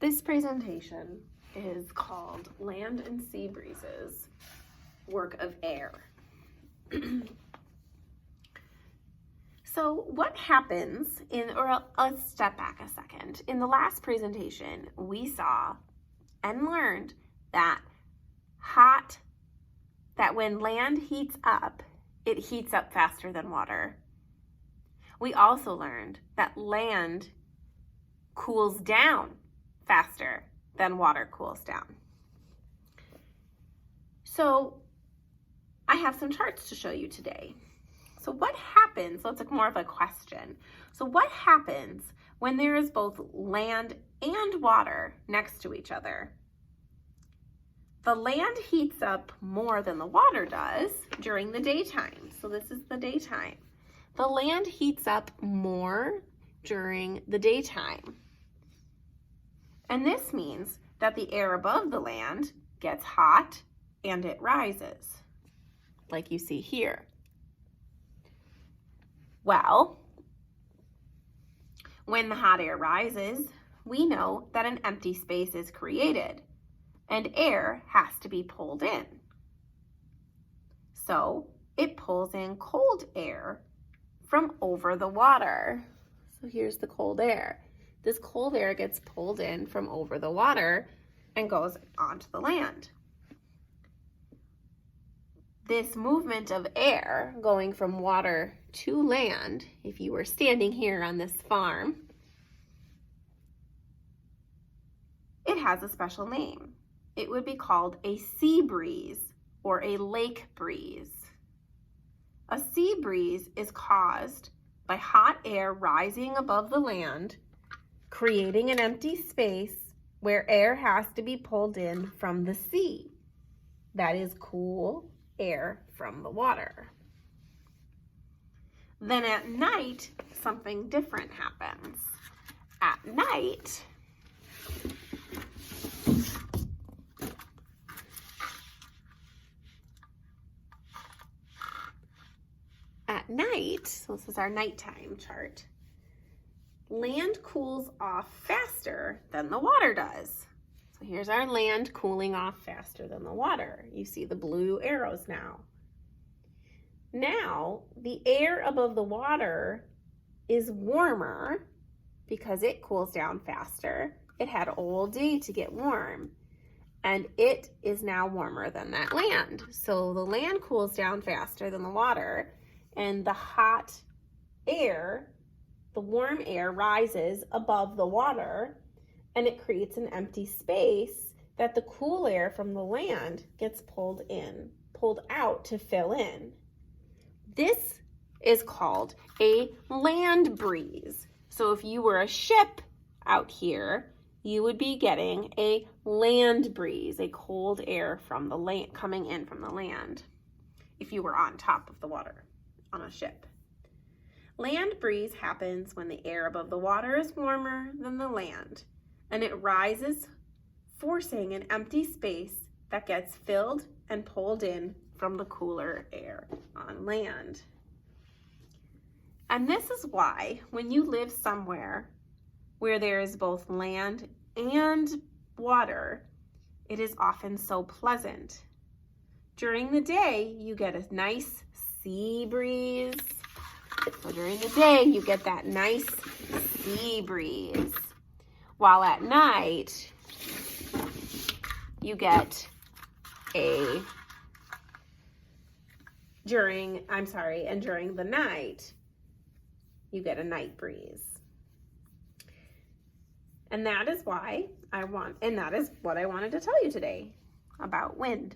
This presentation is called Land and Sea Breezes, Work of Air. So what happens let's step back a second. In the last presentation, we saw and learned that when land heats up, it heats up faster than water. We also learned that land cools down faster than water cools down. So I have some charts to show you today. So what happens, so it's more of a question. So what happens when there is both land and water next to each other? The land heats up more than the water does during the daytime. So this is the daytime. The land heats up more during the daytime. And this means that the air above the land gets hot and it rises, like you see here. Well, when the hot air rises, we know that an empty space is created and air has to be pulled in. So it pulls in cold air from over the water. So here's the cold air. This cold air gets pulled in from over the water and goes onto the land. This movement of air going from water to land, if you were standing here on this farm, it has a special name. It would be called a sea breeze or a lake breeze. A sea breeze is caused by hot air rising above the land, creating an empty space where air has to be pulled in from the sea. That is cool air from the water. Then at night, something different happens. At night, so this is our nighttime chart, land cools off faster than the water does. So here's our land cooling off faster than the water. You see the blue arrows now. Now, the air above the water is warmer because it cools down faster. It had all day to get warm, and it is now warmer than that land. So the land cools down faster than the water, and the hot air, the warm air, rises above the water, and it creates an empty space that the cool air from the land gets pulled out to fill in. This is called a land breeze. So if you were a ship out here, you would be getting a land breeze, a cold air from the land coming in from the land, if you were on top of the water on a ship. Land breeze happens when the air above the water is warmer than the land, and it rises, forcing an empty space that gets filled and pulled in from the cooler air on land. And this is why when you live somewhere where there is both land and water, it is often so pleasant. During the day, you get a nice sea breeze. So during the day, you get that nice sea breeze. While at night, you get during the night, you get a night breeze. And that is what I wanted to tell you today about wind.